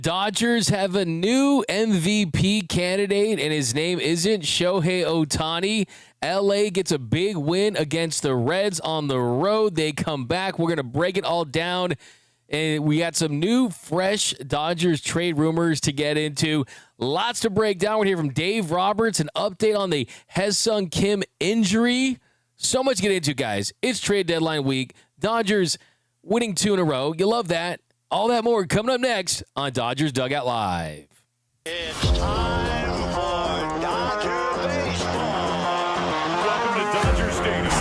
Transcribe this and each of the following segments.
Dodgers have a new MVP candidate, and his name isn't Shohei Ohtani. LA gets a big win against the Reds on the road. They come back. We're going to break it all down. And we got some new, fresh Dodgers trade rumors to get into. Lots to break down. We're here from Dave Roberts, an update on the Hyeseong Kim injury. So much to get into, guys. It's trade deadline week. Dodgers winning 2 in a row. You love that. All that more coming up next on Dodgers Dugout Live. It's time for Dodger baseball. Welcome to Dodger Stadium.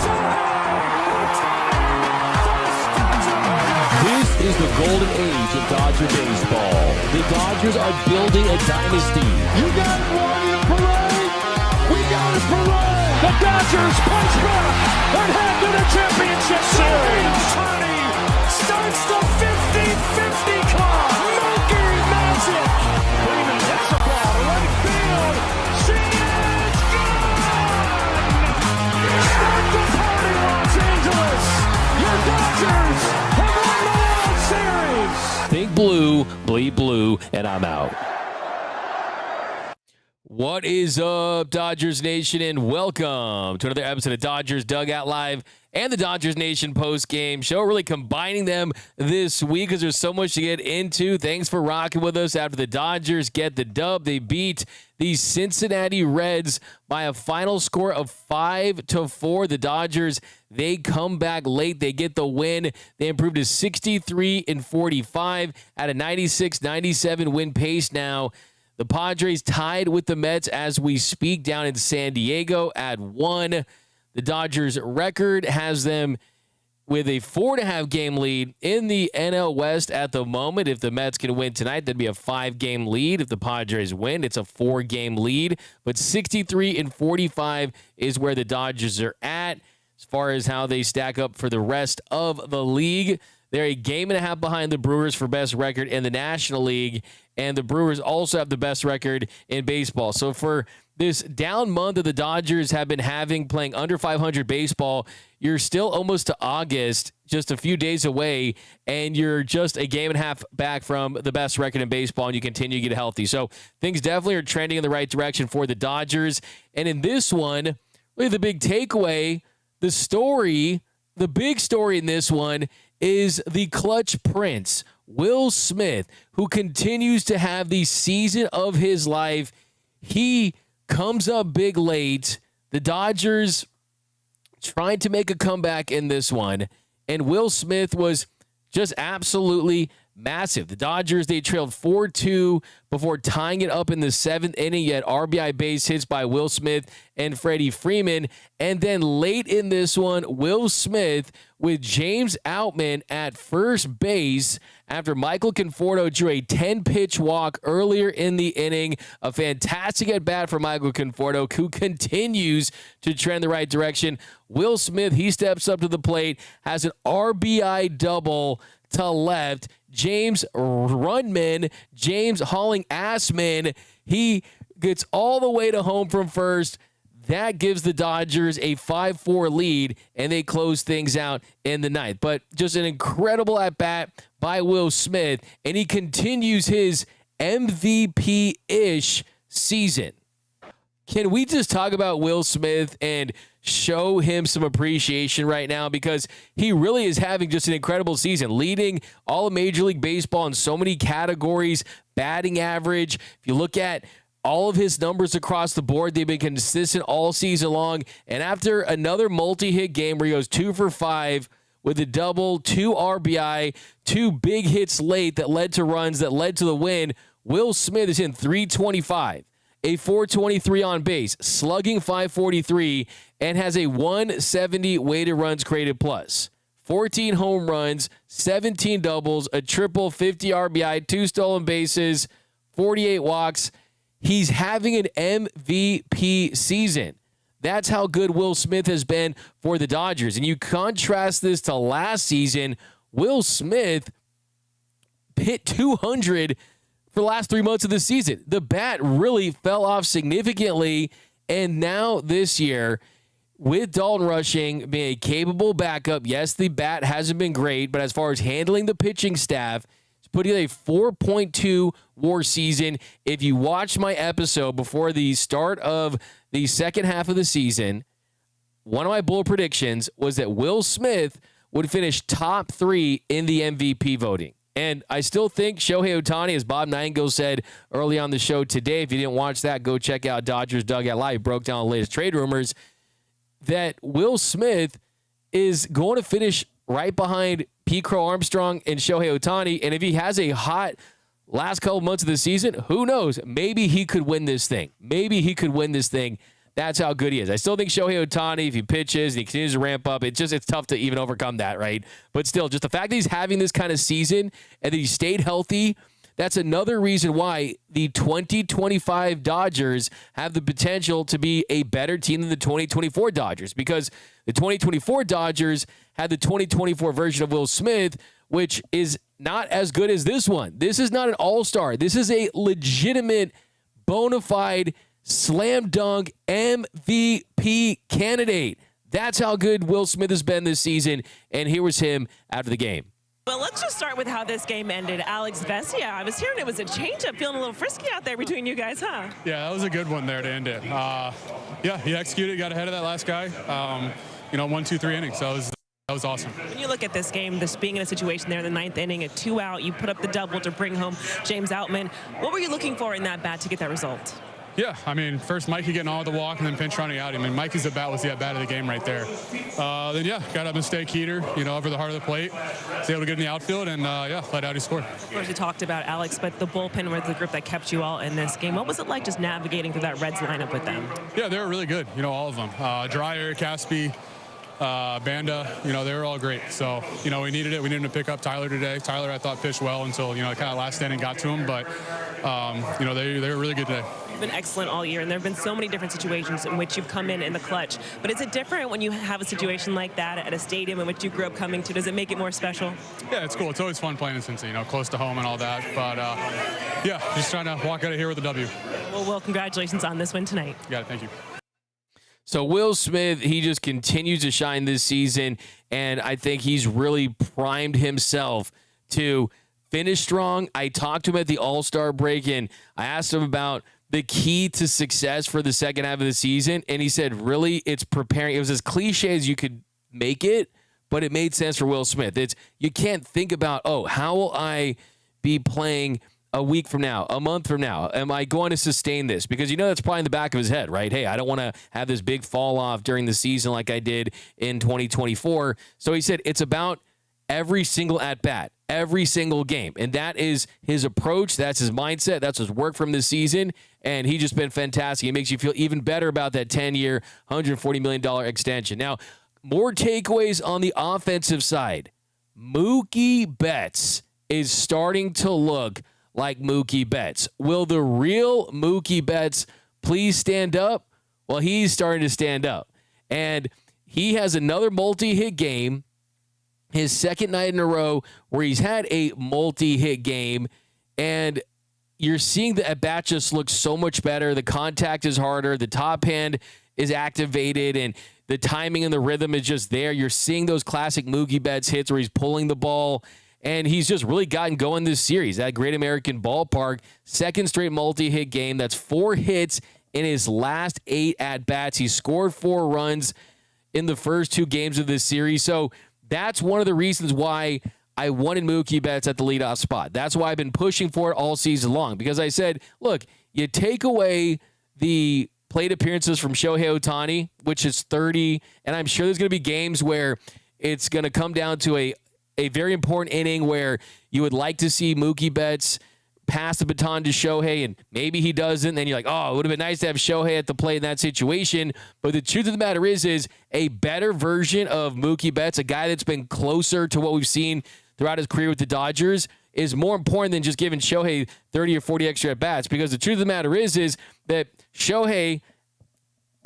This is the golden age of Dodger baseball. The Dodgers are building a dynasty. You got it, Warren, in a parade. We got a parade. The Dodgers punch back and head to the championship series. Ohtani starts the 50-50 clock. Mookie Betts. Freeman hits the ball to right field. She is gone. Start the party, Los Angeles. Your Dodgers have won the World Series. Think blue, bleed blue, and I'm out. What is up, Dodgers Nation, and welcome to another episode of Dodgers Dugout Live and the Dodgers Nation Postgame Show. Really combining them this week because there's so much to get into. Thanks for rocking with us after the Dodgers get the dub. They beat the Cincinnati Reds by a final score of 5-4. The Dodgers, they come back late. They get the win. They improved to 63-45 at a 96-97 win pace now. The Padres tied with the Mets as we speak down in San Diego at 1. The Dodgers record has them with a 4.5 game lead in the NL West at the moment. If the Mets can win tonight, that'd be a 5-game lead. If the Padres win, it's a 4-game lead. But 63-45 is where the Dodgers are at as far as how they stack up for the rest of the league. They're a game and a half behind the Brewers for best record in the National League, and the Brewers also have the best record in baseball. So for this down month that the Dodgers have been having playing under 500 baseball, you're still almost to August, just a few days away, and you're just a game and a half back from the best record in baseball, and you continue to get healthy. So things definitely are trending in the right direction for the Dodgers. And in this one, really the big takeaway, the big story in this one is the clutch prince, Will Smith, who continues to have the season of his life. He comes up big late. The Dodgers trying to make a comeback in this one, and Will Smith was just absolutely massive. The Dodgers, they trailed 4-2 before tying it up in the 7th inning. Yet RBI base hits by Will Smith and Freddie Freeman. And then late in this one, Will Smith with James Outman at first base after Michael Conforto drew a 10-pitch walk earlier in the inning. A fantastic at-bat for Michael Conforto, who continues to trend the right direction. Will Smith, he steps up to the plate, has an RBI double to left. James Runman, James hauling Assman, he gets all the way to home from first. That gives the Dodgers a 5-4 lead, and they close things out in the ninth. But just an incredible at-bat by Will Smith, and he continues his MVP-ish season. Can we just talk about Will Smith and show him some appreciation right now, because he really is having just an incredible season, leading all of Major League Baseball in so many categories, batting average. If you look at all of his numbers across the board, they've been consistent all season long. And after another multi-hit game where he goes 2 for 5 with a double, 2 RBI, 2 big hits late that led to runs that led to the win, Will Smith is in .325. A .423 on base, slugging .543, and has a .170 weighted runs created plus. 14 home runs, 17 doubles, a triple, 50 RBI, 2 stolen bases, 48 walks. He's having an MVP season. That's how good Will Smith has been for the Dodgers. And you contrast this to last season, Will Smith hit 200 for the last 3 months of the season. The bat really fell off significantly, and now this year, with Dalton Rushing being a capable backup, yes, the bat hasn't been great, but as far as handling the pitching staff, put together a 4.2 WAR season. If you watched my episode before the start of the second half of the season, one of my bold predictions was that Will Smith would finish top 3 in the MVP voting. And I still think Shohei Ohtani, as Bob Nightingale said early on the show today, if you didn't watch that, go check out Dodgers Dougout Live, broke down the latest trade rumors, that Will Smith is going to finish right behind Pete Crow Armstrong and Shohei Ohtani. And if he has a hot last couple months of the season, who knows? Maybe he could win this thing. That's how good he is. I still think Shohei Ohtani, if he pitches and he continues to ramp up, it's tough to even overcome that, right? But still, just the fact that he's having this kind of season and that he stayed healthy, that's another reason why the 2025 Dodgers have the potential to be a better team than the 2024 Dodgers, because the 2024 Dodgers had the 2024 version of Will Smith, which is not as good as this one. This is not an all-star. This is a legitimate, bona fide, slam dunk MVP candidate. That's how good Will Smith has been this season, and here was him after the game. Well, let's just start with how this game ended. Alex Vesia, I was hearing it was a changeup, feeling a little frisky out there between you guys, huh? Yeah, that was a good one there to end it. Yeah, he executed, got ahead of that last guy. 1, 2, 3 innings. So that was awesome. When you look at this game, this being in a situation there in the ninth inning, a 2-out, you put up the double to bring home James Outman. What were you looking for in that bat to get that result? Yeah, first Mikey getting all the walk and then pinch running out. Mikey's at bat was the at-bat of the game right there. Then, got a mistake heater, over the heart of the plate. Was able to get in the outfield and, let out his score. Of course, you talked about Alex, but the bullpen was the group that kept you all in this game. What was it like just navigating through that Reds lineup with them? Yeah, they were really good, all of them. Dreyer, Caspi, Banda, they were all great. So, we needed it. We needed to pick up Tyler today. Tyler, I thought, pitched well until, kind of last inning got to him. But, they were really good today. You've been excellent all year, and there have been so many different situations in which you've come in the clutch. But is it different when you have a situation like that at a stadium in which you grew up coming to? Does it make it more special? Yeah, it's cool. It's always fun playing in Cincy, close to home and all that. But, just trying to walk out of here with a W. Well, congratulations on this win tonight. You got it. Thank you. So Will Smith, he just continues to shine this season, and I think he's really primed himself to finish strong. I talked to him at the All-Star break, and I asked him about the key to success for the second half of the season, and he said, really, it's preparing. It was as cliche as you could make it, but it made sense for Will Smith. You can't think about, how will I be playing a week from now, a month from now? Am I going to sustain this? Because that's probably in the back of his head, right? Hey, I don't want to have this big fall off during the season like I did in 2024. So he said it's about every single at-bat, every single game. And that is his approach. That's his mindset. That's his work from this season. And he's just been fantastic. It makes you feel even better about that 10-year, $140 million extension. Now, more takeaways on the offensive side. Mookie Betts is starting to look like Mookie Betts. Will the real Mookie Betts please stand up? Well, he's starting to stand up. And he has another multi-hit game, his second night in a row where he's had a multi-hit game, and you're seeing the at-bat just looks so much better. The contact is harder. The top hand is activated, and the timing and the rhythm is just there. You're seeing those classic Mookie Betts hits where he's pulling the ball, and he's just really gotten going this series at Great American Ballpark. Second straight multi-hit game. That's 4 hits in his last 8 at-bats. He scored 4 runs in the first 2 games of this series. So that's one of the reasons why I wanted Mookie Betts at the leadoff spot. That's why I've been pushing for it all season long, because I said, look, you take away the plate appearances from Shohei Ohtani, which is 30, and I'm sure there's going to be games where it's going to come down to a very important inning where you would like to see Mookie Betts pass the baton to Shohei, and maybe he doesn't. Then you're like, it would have been nice to have Shohei at the plate in that situation. But the truth of the matter is a better version of Mookie Betts, a guy that's been closer to what we've seen throughout his career with the Dodgers, is more important than just giving Shohei 30 or 40 extra at-bats. Because the truth of the matter is that Shohei,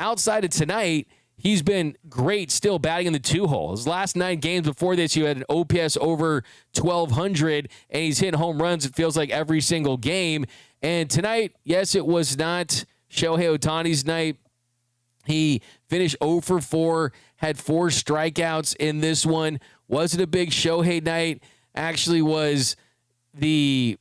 outside of tonight, he's been great still batting in the 2-hole. His last 9 games before this, you had an OPS over 1,200, and he's hitting home runs, it feels like, every single game. And tonight, yes, it was not Shohei Ohtani's night. He finished 0 for 4, had 4 strikeouts in this one. Wasn't a big Shohei night. Actually was the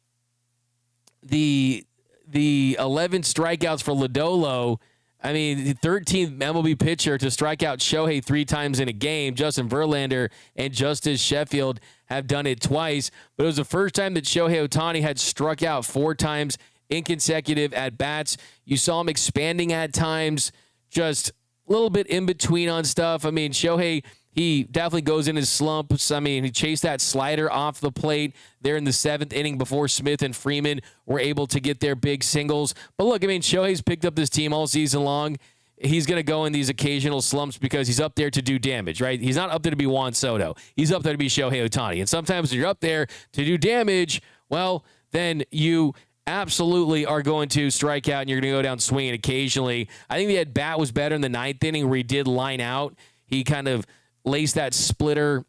11 strikeouts for Lodolo. I mean, the 13th MLB pitcher to strike out Shohei 3 times in a game. Justin Verlander and Justice Sheffield have done it twice. But it was the first time that Shohei Ohtani had struck out 4 times in consecutive at-bats. You saw him expanding at times, just a little bit in between on stuff. I mean, Shohei, he definitely goes in his slumps. I mean, he chased that slider off the plate there in the 7th inning before Smith and Freeman were able to get their big singles. But look, I mean, Shohei's picked up this team all season long. He's going to go in these occasional slumps because he's up there to do damage, right? He's not up there to be Juan Soto. He's up there to be Shohei Ohtani. And sometimes when you're up there to do damage, well, then you absolutely are going to strike out and you're going to go down swinging occasionally. I think the at-bat was better in the 9th inning where he did line out. He kind of laced that splitter,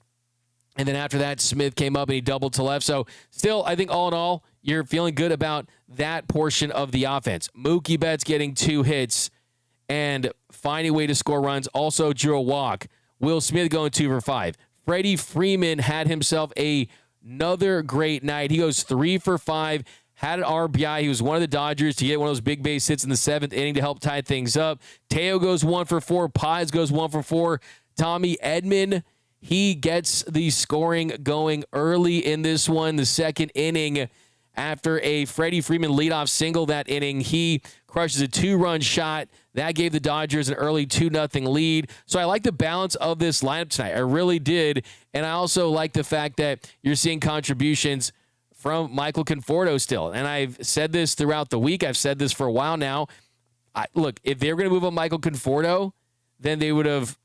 and then after that, Smith came up and he doubled to left. So still, I think all in all, you're feeling good about that portion of the offense. Mookie Betts getting 2 hits and finding a way to score runs. Also drew a walk. Will Smith going 2 for 5. Freddie Freeman had himself another great night. He goes 3 for 5. Had an RBI. He was one of the Dodgers to get one of those big base hits in the 7th inning to help tie things up. Teo goes 1 for 4. Pies goes 1 for 4. Tommy Edman, he gets the scoring going early in this one. The 2nd inning, after a Freddie Freeman leadoff single that inning, he crushes a 2-run shot. That gave the Dodgers an early 2-0 lead. So I like the balance of this lineup tonight. I really did. And I also like the fact that you're seeing contributions from Michael Conforto still. And I've said this throughout the week. I've said this for a while now. Look, if they were going to move on Michael Conforto, then they would have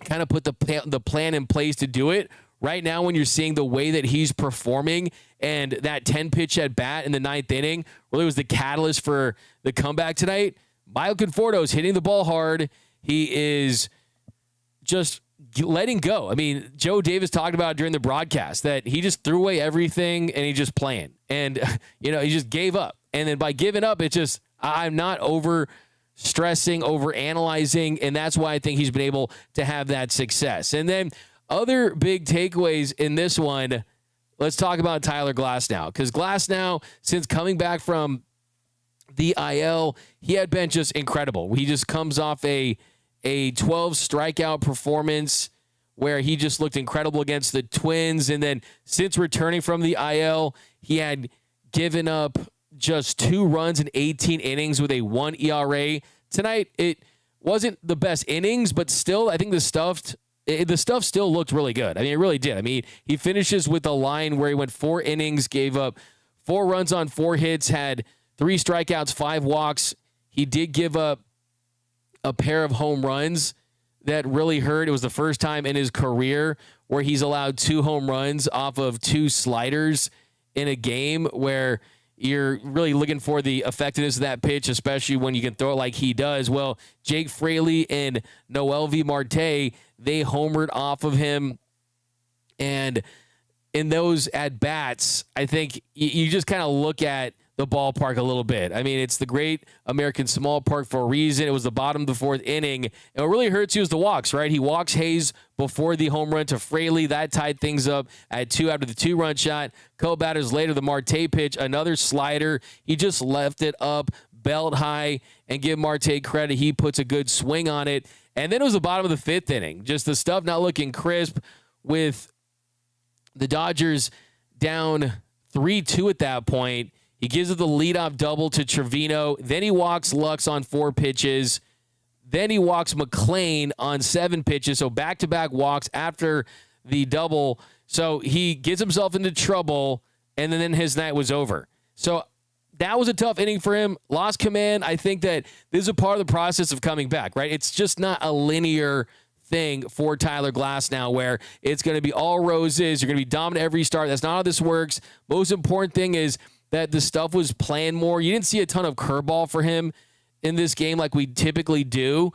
kind of put the plan in place to do it. Right now, when you're seeing the way that he's performing and that 10-pitch at bat in the 9th inning really was the catalyst for the comeback tonight, Michael Conforto is hitting the ball hard. He is just letting go. I mean, Joe Davis talked about it during the broadcast that he just threw away everything and he just playing. And, he just gave up. And then by giving up, it's just, I'm not over stressing, over analyzing, and that's why I think he's been able to have that success. And then other big takeaways in this one, let's talk about Tyler Glasnow, because Glasnow, since coming back from the IL, he had been just incredible. He just comes off a 12 strikeout performance where he just looked incredible against the Twins, and then since returning from the IL, he had given up just 2 runs in 18 innings with a 1 ERA. Tonight, it wasn't the best innings, but still, I think the stuff still looked really good. I mean, it really did. I mean, he finishes with a line where he went 4 innings, gave up 4 runs on 4 hits, had 3 strikeouts, 5 walks. He did give up a pair of home runs that really hurt. It was the first time in his career where he's allowed 2 home runs off of 2 sliders in a game, where you're really looking for the effectiveness of that pitch, especially when you can throw it like he does. Well, Jake Fraley and Noelvi Marte, they homered off of him. And in those at-bats, I think you just kind of look at the ballpark a little bit. I mean, it's the Great American Small Park for a reason. It was the bottom of the 4th inning. And what really hurts you is the walks, right? He walks Hayes before the home run to Fraley. That tied things up at 2 after the 2-run shot. Couple batters later, the Marte pitch, another slider. He just left it up, belt high, and give Marte credit. He puts a good swing on it. And then it was the bottom of the 5th inning. Just the stuff not looking crisp with the Dodgers down 3-2 at that point. He gives it the leadoff double to Trevino. Then he walks Lux on 4 pitches. Then he walks McClain on 7 pitches. So back-to-back walks after the double. So he gets himself into trouble, and then his night was over. So that was a tough inning for him. Lost command. I think that this is a part of the process of coming back, right? It's just not a linear thing for Tyler Glasnow where it's going to be all roses. You're going to be dominant every start. That's not how this works. Most important thing is that the stuff was playing more. You didn't see a ton of curveball for him in this game like we typically do,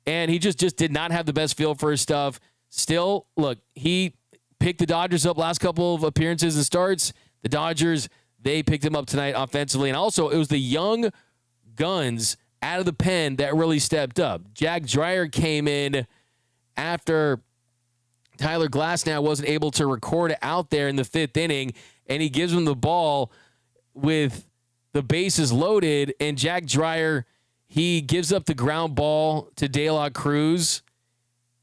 and he just did not have the best feel for his stuff. Still, look, he picked the Dodgers up last couple of appearances and starts. The Dodgers, they picked him up tonight offensively, and also it was the young guns out of the pen that really stepped up. Jack Dreyer came in after Tyler Glasnow wasn't able to record it out there in the 5th inning, and he gives him the ball with the bases loaded, and Jack Dreyer, he gives up the ground ball to De La Cruz,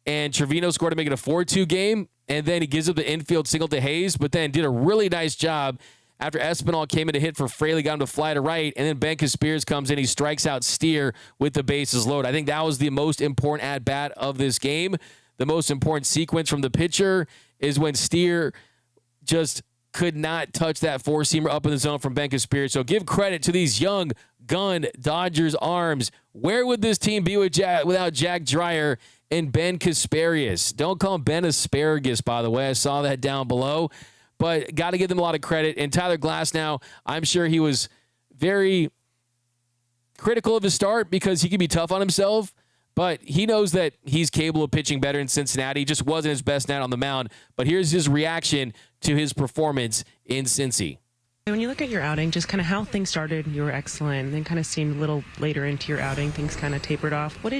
and Trevino scored to make it a 4-2 game, and then he gives up the infield single to Hayes, but then did a really nice job after Espinal came in to hit for Fraley, got him to fly to right, and then Ben Spears comes in, he strikes out Steer with the bases loaded. I think that was the most important at-bat of this game. The most important sequence from the pitcher is when Steer just could not touch that four-seamer up in the zone from Ben Spears. So give credit to these young gun Dodgers arms. Where would this team be without Jack Dreyer and Ben Kasparius? Don't call him Ben Asparagus, by the way. I saw that down below. But got to give them a lot of credit. And Tyler Glasnow, I'm sure he was very critical of his start because he can be tough on himself. But he knows that he's capable of pitching better in Cincinnati. He just wasn't his best night on the mound. But here's his reaction to his performance in Cincy. When you look at your outing, just kind of how things started, you were excellent. And then kind of seemed a little later into your outing, things kind of tapered off. What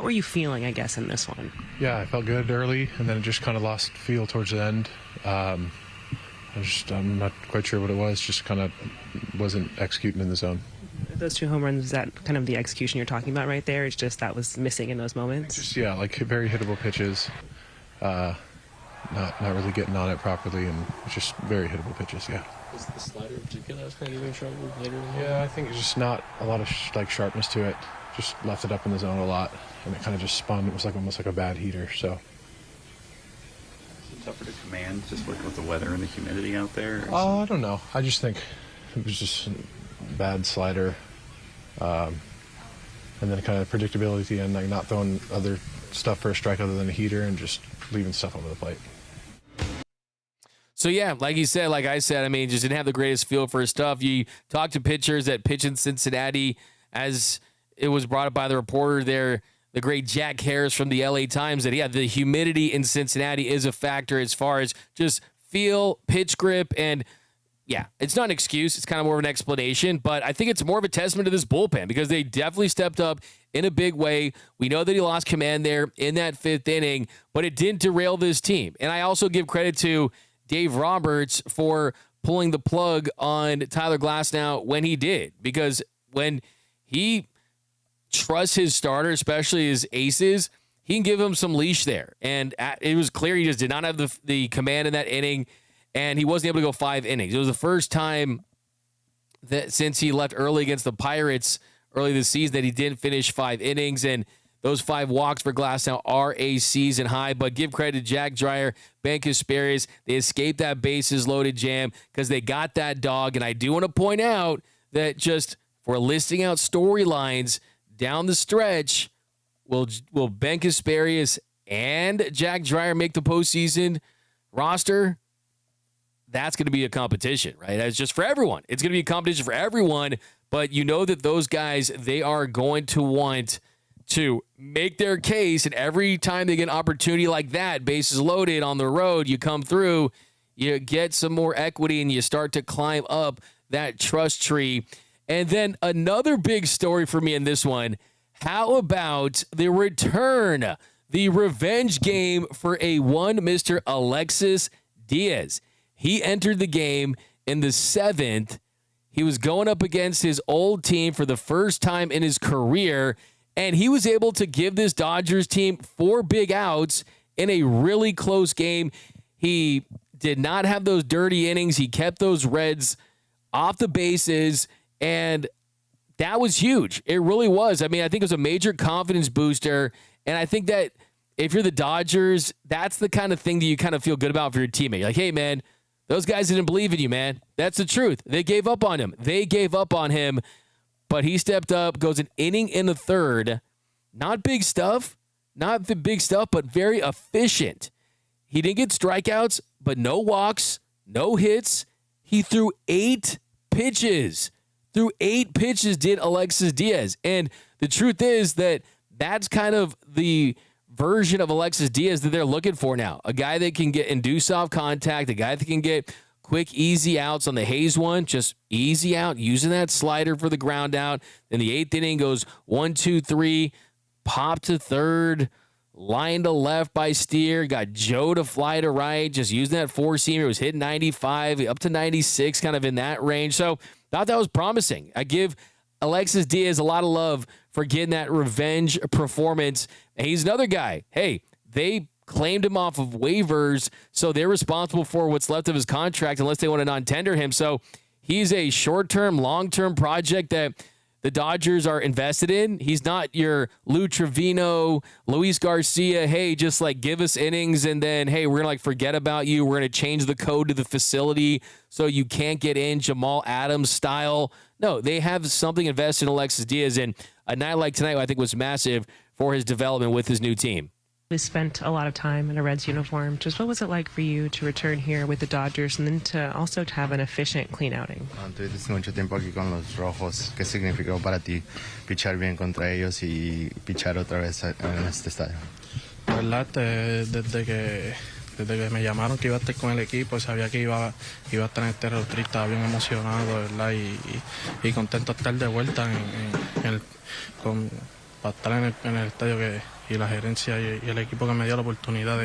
were you feeling, I guess, in this one? Yeah, I felt good early, and then it just kind of lost feel towards the end. I'm not quite sure what it was, just kind of wasn't executing in the zone. Those 2 home runs, is that kind of the execution you're talking about right there? It's just that was missing in those moments? Just, yeah, like very hittable pitches. Not really getting on it properly, and just very hittable pitches, yeah. Was the slider in particular that was kind of giving trouble later in the Yeah, I think it's just not a lot of sharpness to it. Just left it up in the zone a lot, and it kind of just spun. It was like almost like a bad heater, so. Tougher to command, just working with the weather and the humidity out there? I don't know. I just think it was just a bad slider. And then kind of predictability at the end, like not throwing other stuff for a strike other than a heater and just leaving stuff over the plate. So, yeah, like you said, like I said, I mean, just didn't have the greatest feel for his stuff. You talk to pitchers that pitch in Cincinnati, as it was brought up by the reporter there, the great Jack Harris from the LA Times, that, yeah, the humidity in Cincinnati is a factor as far as just feel, pitch grip, and, yeah, it's not an excuse. It's kind of more of an explanation, but I think it's more of a testament to this bullpen because they definitely stepped up in a big way. We know that he lost command there in that 5th inning, but it didn't derail this team. And I also give credit to Dave Roberts for pulling the plug on Tyler Glasnow when he did, because when he trusts his starter, especially his aces, he can give him some leash there. And it was clear he just did not have the command in that inning, and he wasn't able to go 5 innings. It was the first time that since he left early against the Pirates early this season that he didn't finish 5 innings, and those 5 walks for Glasnow are a season high. But give credit to Jack Dreyer, Ben Kasparius. They escaped that bases loaded jam because they got that dog. And I do want to point out that just for listing out storylines down the stretch, will Ben Kasparius and Jack Dreyer make the postseason roster? That's going to be a competition, right? That's just for everyone. It's going to be a competition for everyone. But you know that those guys, they are going to want to make their case, and every time they get an opportunity like that, bases loaded on the road, you come through, you get some more equity, and you start to climb up that trust tree. And then another big story for me in this one, how about the return, the revenge game for one Mr. Alexis Diaz? He entered the game in the 7th. He was going up against his old team for the first time in his career, and he was able to give this Dodgers team 4 big outs in a really close game. He did not have those dirty innings. He kept those Reds off the bases, and that was huge. It really was. I mean, I think it was a major confidence booster, and I think that if you're the Dodgers, that's the kind of thing that you kind of feel good about for your teammate. You're like, hey, man, those guys didn't believe in you, man. That's the truth. They gave up on him. They gave up on him. But he stepped up, goes an inning in the 3rd. Not big stuff, but very efficient. He didn't get strikeouts, but no walks, no hits. He threw 8 pitches. Threw 8 pitches did Alexis Diaz. And the truth is that that's kind of the version of Alexis Diaz that they're looking for now. A guy that can induce off contact, a guy that can get quick, easy outs. On the Hayes one, just easy out, using that slider for the ground out. Then the 8th inning goes 1, 2, 3, pop to 3rd, line to left by Steer, got Joe to fly to right, just using that four-seamer. Was hitting 95, up to 96, kind of in that range. So thought that was promising. I give Alexis Diaz a lot of love for getting that revenge performance. And he's another guy. Hey, they claimed him off of waivers, so they're responsible for what's left of his contract unless they want to non-tender him. So he's a short-term, long-term project that the Dodgers are invested in. He's not your Lou Trevino, Luis Garcia, hey, just like give us innings and then, hey, we're going to like forget about you. We're going to change the code to the facility so you can't get in Jamal Adams style. No, they have something invested in Alexis Diaz, and a night like tonight I think was massive for his development with his new team. We spent a lot of time in a Reds uniform. Just what was it like for you to return here with the Dodgers and then to also to have an efficient, clean outing? Tuviste mucho tiempo aquí con los rojos. ¿Qué significó para ti pichar bien contra ellos y pichar otra vez en este estadio? La verdad, desde que me llamaron que iba a estar con el equipo, sabía que iba a estar en este road trip, estaba bien emocionado, ¿verdad? Y contento de estar de vuelta para estar en el estadio y la gerencia y el equipo que me dio la oportunidad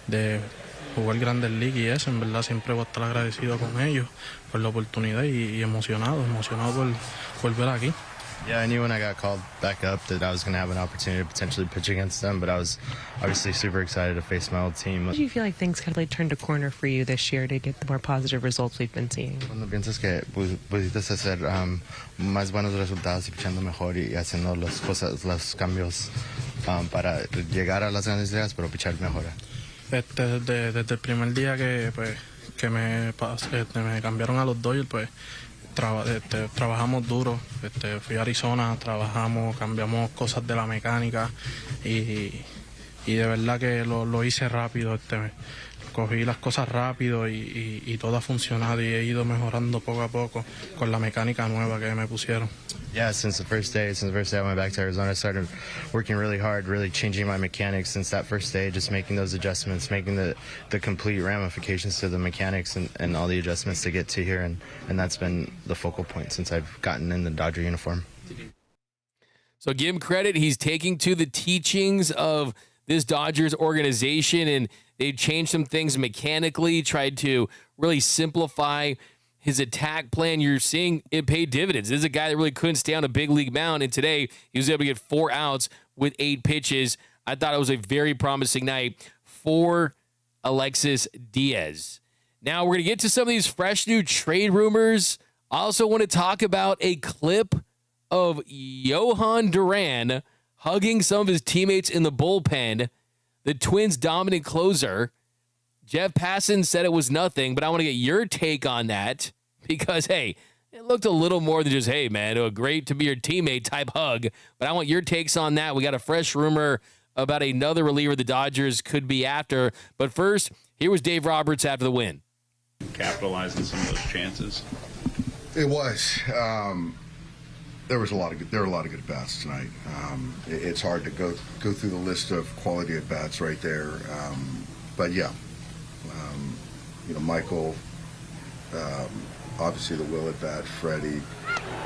de jugar Grandes Ligas y eso, en verdad siempre voy a estar agradecido con ellos por la oportunidad y emocionado por volver aquí. Yeah, I knew when I got called back up that I was going to have an opportunity to potentially pitch against them, but I was obviously super excited to face my old team. Do you feel like things kind of like turned a corner for you this year to get the more positive results we've been seeing? Cuando piensas que pudiste hacer más buenos resultados y pichando mejor y haciendo los cambios para llegar a las Grandes Ligas, pero pichar mejor. Desde el primer día que me cambiaron a los Dodgers, pues trabajamos duro. Fui a Arizona, cambiamos cosas de la mecánica y de verdad que lo hice rápido. Cogí las cosas rápido y todo ha funcionado y he ido mejorando poco a poco con la mecánica nueva que me pusieron. Yeah, since the first day I went back to Arizona, I started working really hard, really changing my mechanics since that first day, just making those adjustments, making the complete ramifications to the mechanics and all the adjustments to get to here, and that's been the focal point since I've gotten in the Dodger uniform. So give him credit. He's taking to the teachings of this Dodgers organization, and they changed some things mechanically, tried to really simplify his attack plan. You're seeing it pay dividends. This is a guy that really couldn't stay on a big league mound, and today he was able to get 4 outs with 8 pitches. I thought it was a very promising night for Alexis Diaz. Now we're going to get to some of these fresh new trade rumors. I also want to talk about a clip of Johan Duran hugging some of his teammates in the bullpen. The Twins' dominant closer, Jeff Passan, said it was nothing, but I want to get your take on that because, hey, it looked a little more than just, hey, man, great to be your teammate type hug. But I want your takes on that. We got a fresh rumor about another reliever the Dodgers could be after. But first, here was Dave Roberts after the win. Capitalizing some of those chances. It was. There were a lot of good at bats tonight. It's hard to go through the list of quality at bats right there. But yeah, Michael, obviously the will at bat, Freddie,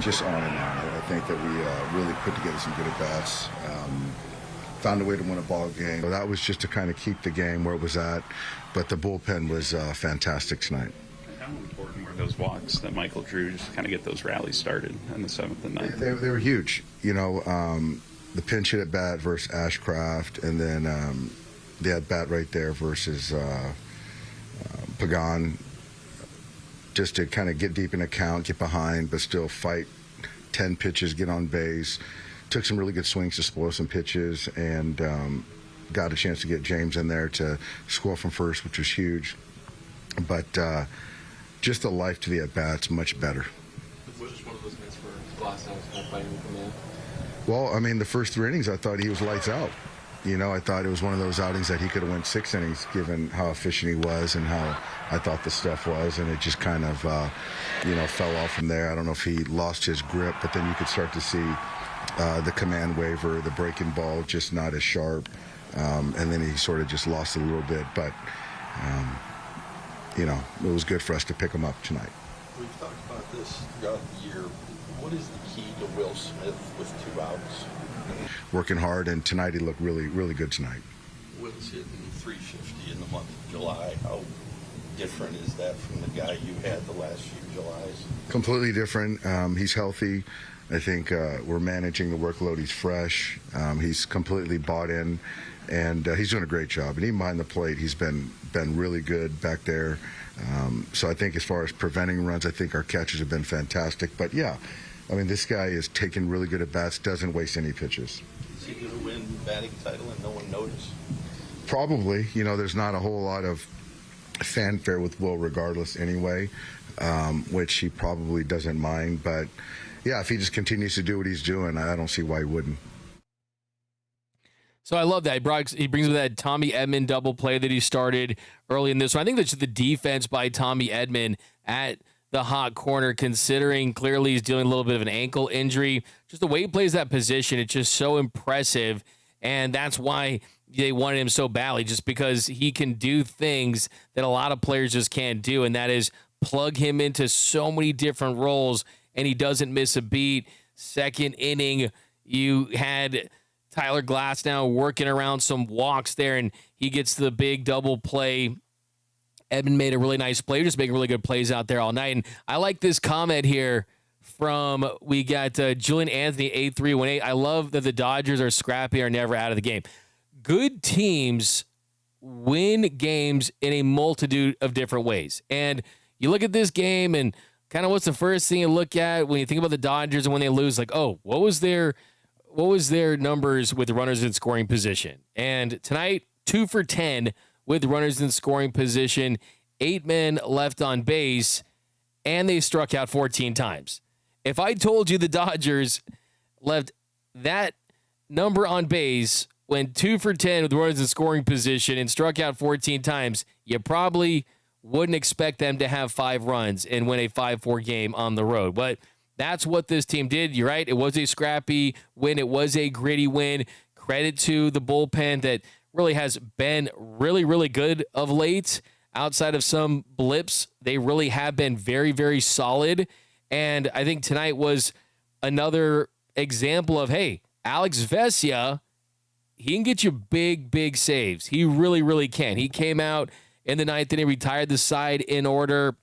just on and on. I think that we really put together some good at bats. Found a way to win a ball game. So that was just to kind of keep the game where it was at. But the bullpen was fantastic tonight. How important were those walks that Michael drew just to kind of get those rallies started in the 7th and 9th? They were huge. The pinch hit at bat versus Ashcraft, and then the at bat right there versus Pagan, just to kind of get deep in the count, get behind, but still fight 10 pitches, get on base. Took some really good swings to spoil some pitches, and got a chance to get James in there to score from first, which was huge. But just the life to the at-bats, much better. Was just one of those nights where Glasnow was kind of fighting with the man? Well, I mean, the first 3 innings, I thought he was lights out. I thought it was one of those outings that he could have went 6 innings, given how efficient he was and how I thought the stuff was, and it just kind of, fell off from there. I don't know if he lost his grip, but then you could start to see the command waiver, the breaking ball just not as sharp, and then he sort of just lost it a little bit, but it was good for us to pick him up tonight. We've talked about this throughout the year. What is the key to Will Smith with 2 outs? Working hard, and tonight he looked really, really good tonight. Will's hitting 350 in the month of July. How different is that from the guy you had the last few Julys? Completely different. He's healthy. I think we're managing the workload. He's fresh. He's completely bought in, and he's doing a great job. And even behind the plate, he's been really good back there. So I think as far as preventing runs, I think our catches have been fantastic. But yeah, I mean, this guy is taking really good at bats, doesn't waste any pitches. Is he going to win batting title and no one notice? Probably. You know, there's not a whole lot of fanfare with Will regardless anyway, which he probably doesn't mind. But yeah, if he just continues to do what he's doing, I don't see why he wouldn't. So I love that. He brings with that Tommy Edman double play that he started early in this one. I think that's the defense by Tommy Edman at the hot corner, considering clearly he's dealing a little bit of an ankle injury. Just the way he plays that position, it's just so impressive. And that's why they wanted him so badly, just because he can do things that a lot of players just can't do, and that is plug him into so many different roles, and he doesn't miss a beat. Second inning, you had Tyler Glasnow working around some walks there, and he gets the big double play. Edman made a really nice play, just making really good plays out there all night. And I like this comment here from, we got Julian Anthony 8318. I love that the Dodgers are scrappy, are never out of the game. Good teams win games in a multitude of different ways. And you look at this game and kind of what's the first thing you look at when you think about the Dodgers and when they lose, like, oh, what was their numbers with runners in scoring position? And tonight, 2 for 10 with runners in scoring position, 8 men left on base, and they struck out 14 times. If I told you the Dodgers left that number on base, went 2 for 10 with runners in scoring position and struck out 14 times, you probably wouldn't expect them to have 5 runs and win a 5-4 game on the road. But that's what this team did. You're right. It was a scrappy win. It was a gritty win. Credit to the bullpen that really has been really, really good of late. Outside of some blips, they really have been very, very solid. And I think tonight was another example of, hey, Alex Vesia, he can get you big, big saves. He really, really can. He came out in the ninth inning, retired the side in order,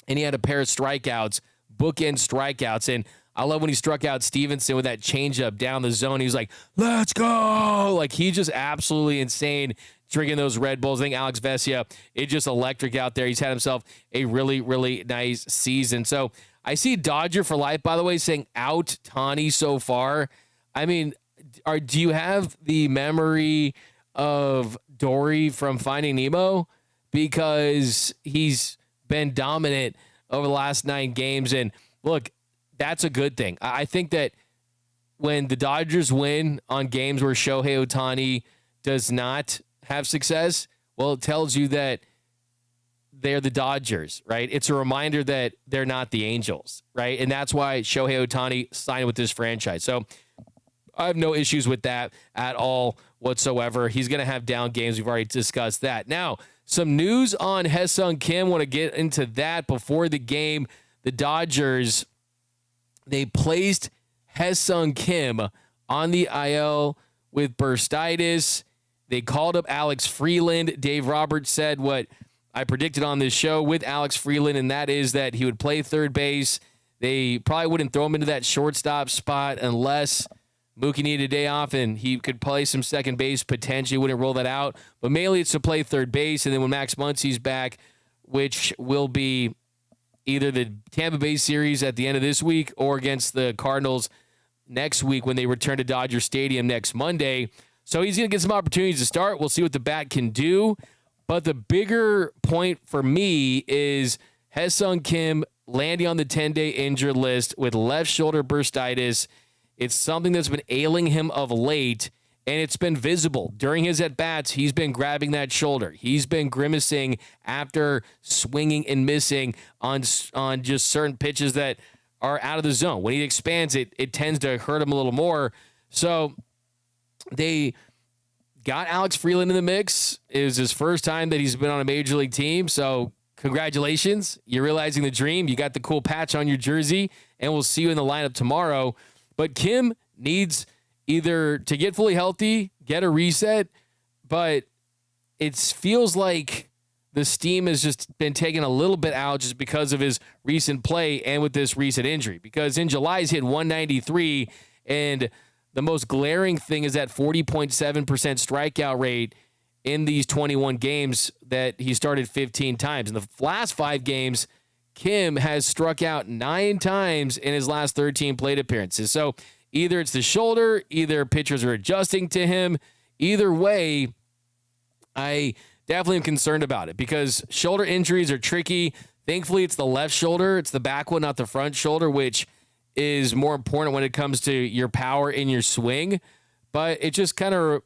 and he had a pair of strikeouts, bookend strikeouts. And I love when he struck out Stevenson with that changeup down the zone. He was like, let's go. Like, he's just absolutely insane drinking those Red Bulls. I think Alex Vesia is just electric out there. He's had himself a really, really nice season. So I see Dodger for life, by the way, saying out Tani so far. I mean, do you have the memory of Dory from Finding Nemo? Because he's been dominant over the last 9 games. And look, that's a good thing. I think that when the Dodgers win on games where Shohei Ohtani does not have success, well, it tells you that they're the Dodgers, right? It's a reminder that they're not the Angels, right? And that's why Shohei Ohtani signed with this franchise. So I have no issues with that at all whatsoever. He's going to have down games. We've already discussed that. Now, some news on Hyeseong Kim. Want to get into that before the game. The Dodgers, they placed Hyeseong Kim on the IL with bursitis. They called up Alex Freeland. Dave Roberts said what I predicted on this show with Alex Freeland, and that is that he would play third base. They probably wouldn't throw him into that shortstop spot unless Mookie needed a day off and he could play some second base, potentially wouldn't rule that out. But mainly it's to play third base. And then when Max Muncy's back, which will be either the Tampa Bay series at the end of this week or against the Cardinals next week when they return to Dodger Stadium next Monday. So he's going to get some opportunities to start. We'll see what the bat can do. But the bigger point for me is Hyeseong Kim landing on the 10-day injured list with left shoulder bursitis. It's something that's been ailing him of late, and it's been visible. During his at-bats, he's been grabbing that shoulder. He's been grimacing after swinging and missing on just certain pitches that are out of the zone. When he expands it, it tends to hurt him a little more. So they got Alex Freeland in the mix. It was his first time that he's been on a major league team, so congratulations. You're realizing the dream. You got the cool patch on your jersey, and we'll see you in the lineup tomorrow. But Kim needs either to get fully healthy, get a reset, but it feels like the steam has just been taken a little bit out just because of his recent play and with this recent injury. Because in July, he's hit 193, and the most glaring thing is that 40.7% strikeout rate in these 21 games that he started 15 times. In the last 5 games, Kim has struck out 9 times in his last 13 plate appearances. So either it's the shoulder, either pitchers are adjusting to him. Either way, I definitely am concerned about it because shoulder injuries are tricky. Thankfully, it's the left shoulder. It's the back one, not the front shoulder, which is more important when it comes to your power in your swing. But it just kind of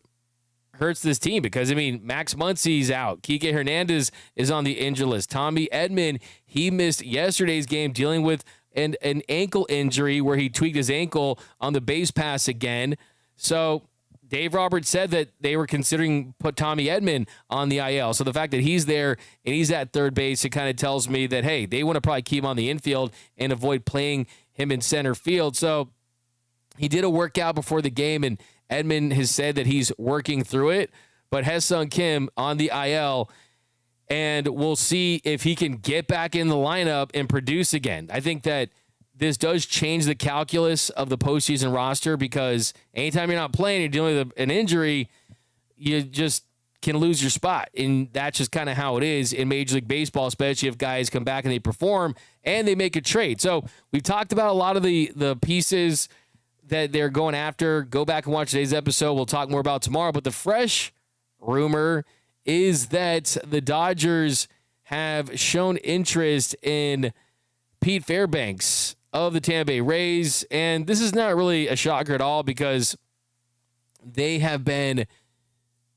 hurts this team because, I mean, Max Muncy's out. Kike Hernandez is on the injury list. Tommy Edman, he missed yesterday's game dealing with an ankle injury where he tweaked his ankle on the base pass again. So Dave Roberts said that they were considering put Tommy Edman on the IL. So the fact that he's there and he's at third base, it kind of tells me that, hey, they want to probably keep him on the infield and avoid playing him in center field. So he did a workout before the game, and Edman has said that he's working through it. But Hyeseong Kim on the IL, and we'll see if he can get back in the lineup and produce again. I think that this does change the calculus of the postseason roster because anytime you're not playing, you're dealing with an injury, you just can lose your spot. And that's just kind of how it is in Major League Baseball, especially if guys come back and they perform and they make a trade. So we've talked about a lot of the pieces that they're going after. Go back and watch today's episode. We'll talk more about tomorrow. But the fresh rumor is that the Dodgers have shown interest in Pete Fairbanks of the Tampa Bay Rays. And this is not really a shocker at all because they have been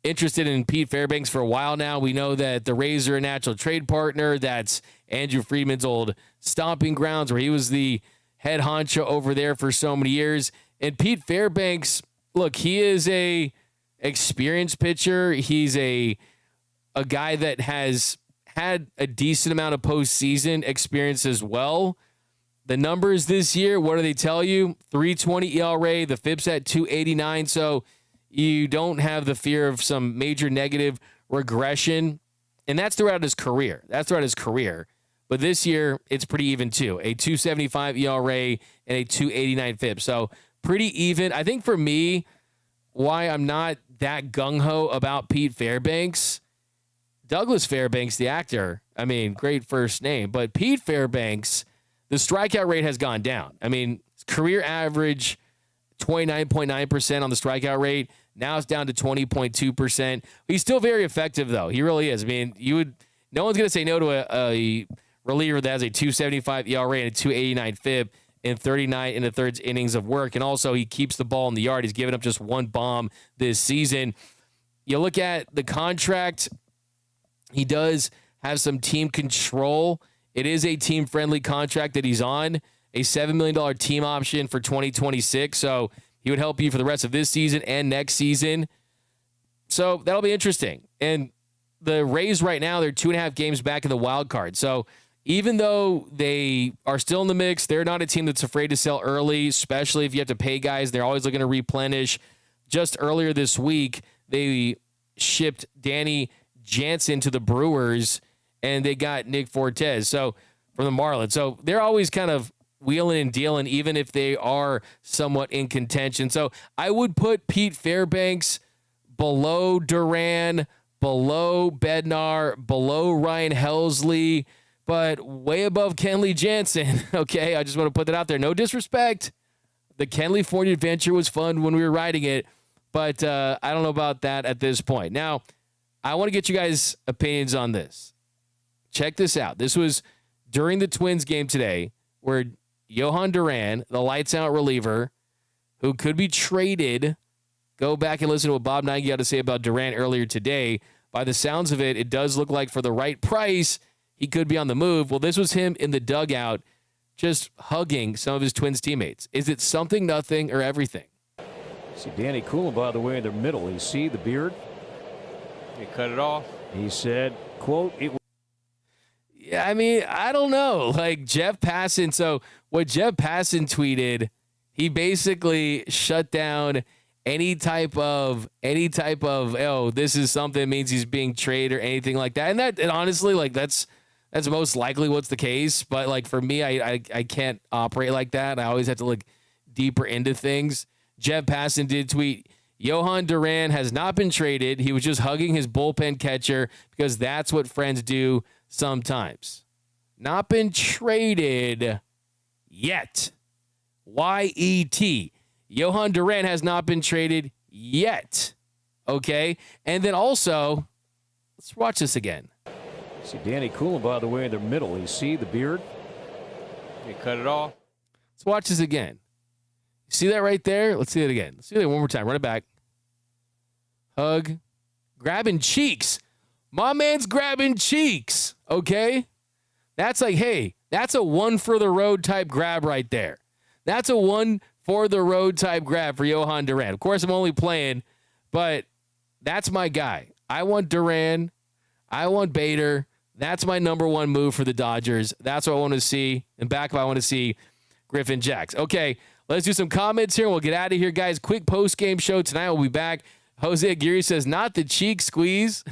interested in Pete Fairbanks for a while now. We know that the Rays are a natural trade partner. That's Andrew Friedman's old stomping grounds where he was the head honcho over there for so many years. And Pete Fairbanks, look, he is a experienced pitcher. He's a guy that has had a decent amount of postseason experience as well. The numbers this year, what do they tell you? 3.20 ERA, the FIP's at 2.89, so you don't have the fear of some major negative regression. And that's throughout his career. But this year, it's pretty even too. A 2.75 ERA and a 2.89 FIP. So pretty even. I think for me, why I'm not that gung-ho about Pete Fairbanks, Douglas Fairbanks, the actor, I mean, great first name. But Pete Fairbanks, the strikeout rate has gone down. I mean, career average, 29.9% on the strikeout rate. Now it's down to 20.2%. He's still very effective, though. He really is. I mean, no one's going to say no to a reliever that has a 2.75 ERA and a 2.89 FIP in 39 and a third innings of work. And also, he keeps the ball in the yard. He's given up just one bomb this season. You look at the contract, he does have some team control. It is a team-friendly contract that he's on, a $7 million team option for 2026. So he would help you for the rest of this season and next season. So that'll be interesting. And the Rays right now, they're 2.5 games back in the wild card. So even though they are still in the mix, they're not a team that's afraid to sell early, especially if you have to pay guys. They're always looking to replenish. Just earlier this week, they shipped Danny Jansen to the Brewers, and they got Nick Fortes from the Marlins. So they're always kind of wheeling and dealing, even if they are somewhat in contention. So I would put Pete Fairbanks below Duran, below Bednar, below Ryan Helsley, but way above Kenley Jansen. Okay, I just want to put that out there. No disrespect. The Kenley Ford adventure was fun when we were riding it, but I don't know about that at this point. Now, I want to get you guys' opinions on this. Check this out. This was during the Twins game today where Johan Duran, the lights-out reliever, who could be traded, go back and listen to what Bob Nagy had to say about Duran earlier today. By the sounds of it, it does look like for the right price, he could be on the move. Well, this was him in the dugout just hugging some of his Twins teammates. Is it something, nothing, or everything? See Danny Coulomb, by the way, in the middle. You see the beard? He cut it off. He said, quote, it was. Yeah, I mean, I don't know. Like Jeff Passan. So what Jeff Passan tweeted, he basically shut down any type of oh, this is something that means he's being traded or anything like that. And honestly, like that's most likely what's the case. But like for me, I can't operate like that. I always have to look deeper into things. Jeff Passan did tweet, Johan Duran has not been traded. He was just hugging his bullpen catcher because that's what friends do sometimes. Not been traded yet. Y-E-T. Johan Duran has not been traded yet. Okay? And then also, let's watch this again. See Danny Coulomb, by the way, in the middle. You see the beard? He cut it off. Let's watch this again. See that right there? Let's see it again. Let's see it one more time. Run it back. Hug. Grabbing cheeks. My man's grabbing cheeks. Okay? That's like, hey, that's a one for the road type grab right there. That's a one for the road type grab for Johan Duran. Of course, I'm only playing, but that's my guy. I want Duran. I want Bader. That's my number one move for the Dodgers. That's what I want to see. And back up, I want to see Griffin Jacks. Okay, let's do some comments here. We'll get out of here, guys. Quick post-game show tonight. We'll be back. Jose Aguirre says, not the cheek squeeze.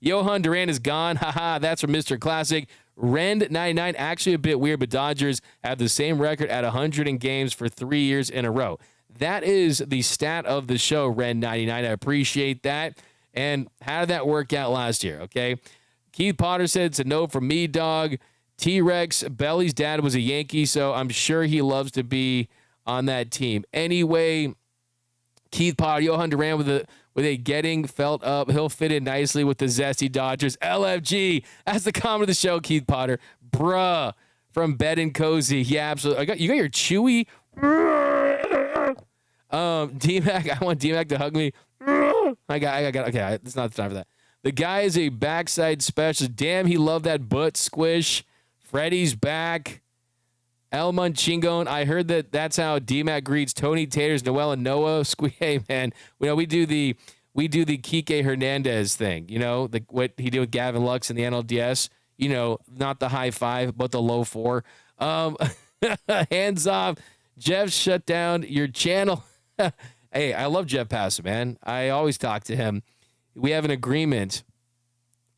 Johan Duran is gone. Haha, that's from Mr. Classic. Rend99, actually a bit weird, but Dodgers have the same record at 100 in games for 3 years in a row. That is the stat of the show, Rend99. I appreciate that. And how did that work out last year, okay? Keith Potter said it's a no from me, dog. T-Rex, Belly's dad was a Yankee, so I'm sure he loves to be on that team. Anyway, Keith Potter, Johan Duran with a getting felt up. He'll fit in nicely with the zesty Dodgers. LFG, that's the comment of the show, Keith Potter. Bruh, from Bed and Cozy. Yeah, absolutely. You got your chewy. D-Mac, I want D-Mac to hug me. I got. Okay, it's not the time for that. The guy is a backside specialist. Damn, he loved that butt squish. Freddie's back. El Munchingon. I heard that's how D-Mac greets Tony Taters, Noel, and Noah. Hey, man, we do the Kike Hernandez thing. You know, what he did with Gavin Lux in the NLDS. You know, not the high five, but the low four. Hands off. Jeff shut down your channel. Hey, I love Jeff Passan, man. I always talk to him. We have an agreement.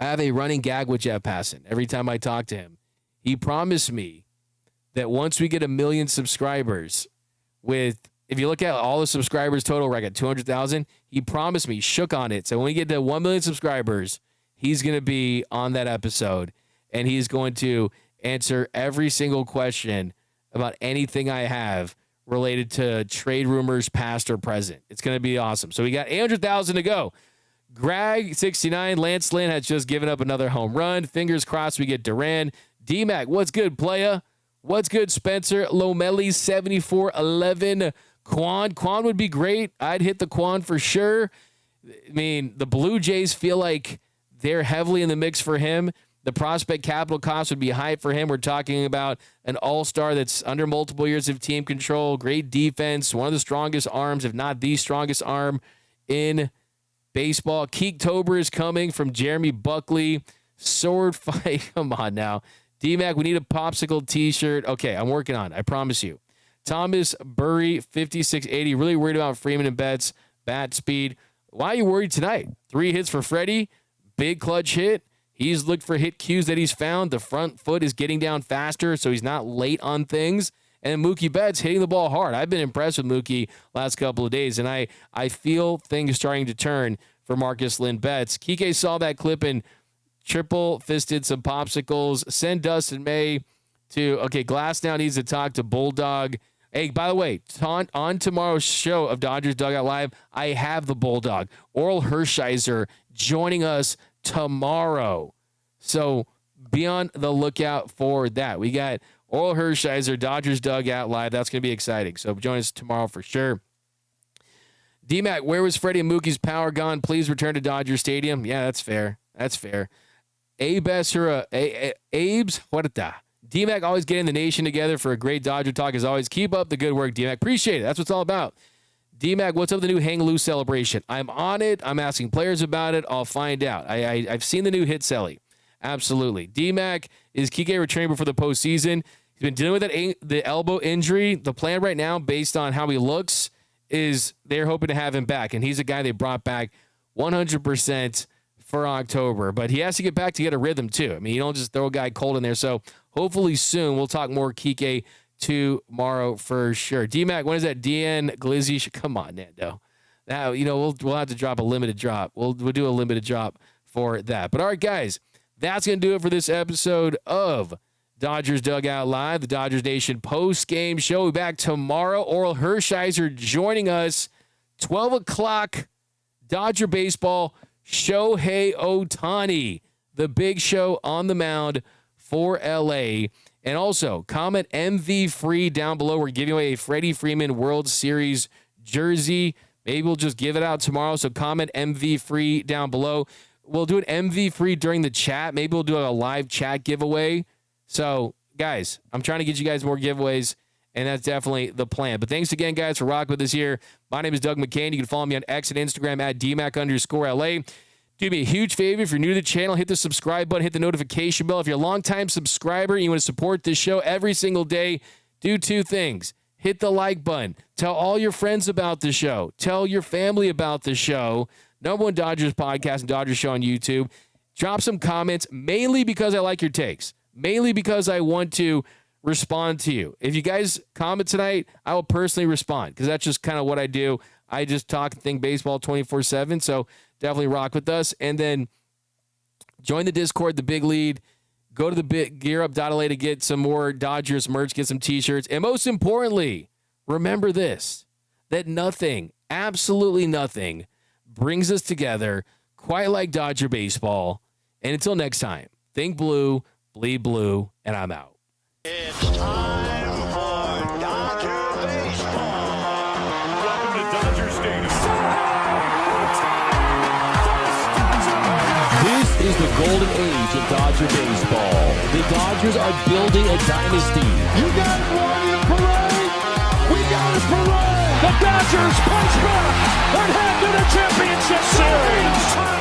I have a running gag with Jeff Passan. Every time I talk to him, he promised me that once we get 1 million subscribers, if you look at all the subscribers total, we're at 200,000. He promised me, shook on it. So when we get to 1 million subscribers, he's going to be on that episode, and he's going to answer every single question about anything I have related to trade rumors, past or present. It's going to be awesome. So we got 800,000 to go. Greg, 69. Lance Lynn has just given up another home run. Fingers crossed we get Duran. D-Mac, what's good, playa? What's good, Spencer? Lomeli, 7411. Quan would be great. I'd hit the Quan for sure. I mean, the Blue Jays feel like they're heavily in the mix for him. The prospect capital cost would be high for him. We're talking about an all-star that's under multiple years of team control, great defense, one of the strongest arms, if not the strongest arm in baseball. Keektober is coming from Jeremy Buckley. Sword fight. Come on now. D-Mac, we need a popsicle t-shirt. Okay, I'm working on it. I promise you. Thomas Burry, 5680. Really worried about Freeman and Betts. Bat speed. Why are you worried tonight? 3 hits for Freddie. Big clutch hit. He's looked for hit cues that he's found. The front foot is getting down faster, so he's not late on things. And Mookie Betts hitting the ball hard. I've been impressed with Mookie last couple of days, and I feel things starting to turn for Marcus Lynn Betts. Kike saw that clip and triple-fisted some popsicles. Send Dustin May to, okay, Glasnow needs to talk to Bulldog. Hey, by the way, on tomorrow's show of Dodgers Dugout Live, I have the Bulldog, Oral Hershiser, joining us tomorrow. So be on the lookout for that. We got Oral Hershiser, Dodgers Dugout Live. That's going to be exciting. So join us tomorrow for sure. D-Mac, where was Freddie and Mookie's power gone? Please return to Dodger Stadium. Yeah, that's fair. That's fair. Abe's what the? D-Mac always getting the nation together for a great Dodger talk as always. Keep up the good work, D-Mac. Appreciate it. That's what it's all about. D-Mac, what's up with the new Hang Loose celebration? I'm on it. I'm asking players about it. I'll find out. I've seen the new hit celly. Absolutely. D-Mac, is Kike returning before the postseason? He's been dealing with the elbow injury. The plan right now, based on how he looks, is they're hoping to have him back, and he's a guy they brought back 100% for October. But he has to get back to get a rhythm, too. I mean, you don't just throw a guy cold in there. So hopefully soon we'll talk more Kike tomorrow for sure. D-Mac, when is that? DN Glizzy? Come on, Nando. Now, we'll have to drop a limited drop. We'll do a limited drop for that. But all right, guys, that's going to do it for this episode of Dodgers Dugout Live, the Dodgers Nation post-game show. We'll be back tomorrow. Oral Hershiser joining us, 12 o'clock, Dodger baseball, Shohei Ohtani, the big show on the mound for L.A., and also, comment MV free down below. We're giving away a Freddie Freeman World Series jersey. Maybe we'll just give it out tomorrow. So comment MV free down below. We'll do an MV free during the chat. Maybe we'll do a live chat giveaway. So, guys, I'm trying to get you guys more giveaways, and that's definitely the plan. But thanks again, guys, for rocking with us here. My name is Doug McKain. You can follow me on X and Instagram at DMAC_LA. Do me a huge favor. If you're new to the channel, hit the subscribe button, hit the notification bell. If you're a longtime subscriber and you want to support this show every single day, do two things. Hit the like button. Tell all your friends about the show. Tell your family about the show. #1 Dodgers podcast and Dodgers show on YouTube. Drop some comments, mainly because I like your takes. Mainly because I want to respond to you. If you guys comment tonight, I will personally respond because that's just kind of what I do. I just talk and think baseball 24/7, so definitely rock with us. And then join the Discord, the Big Lead. Go to the gearup.la to get some more Dodgers merch, get some T-shirts. And most importantly, remember this, that nothing, absolutely nothing, brings us together quite like Dodger baseball. And until next time, think blue, bleed blue, and I'm out. It's time for Dodger baseball. Welcome to Dodger Stadium. This is the golden age of Dodger baseball. The Dodgers are building a dynasty. You got it, Warrior Parade. We got it, Parade. The Dodgers punch back and head to the championship series.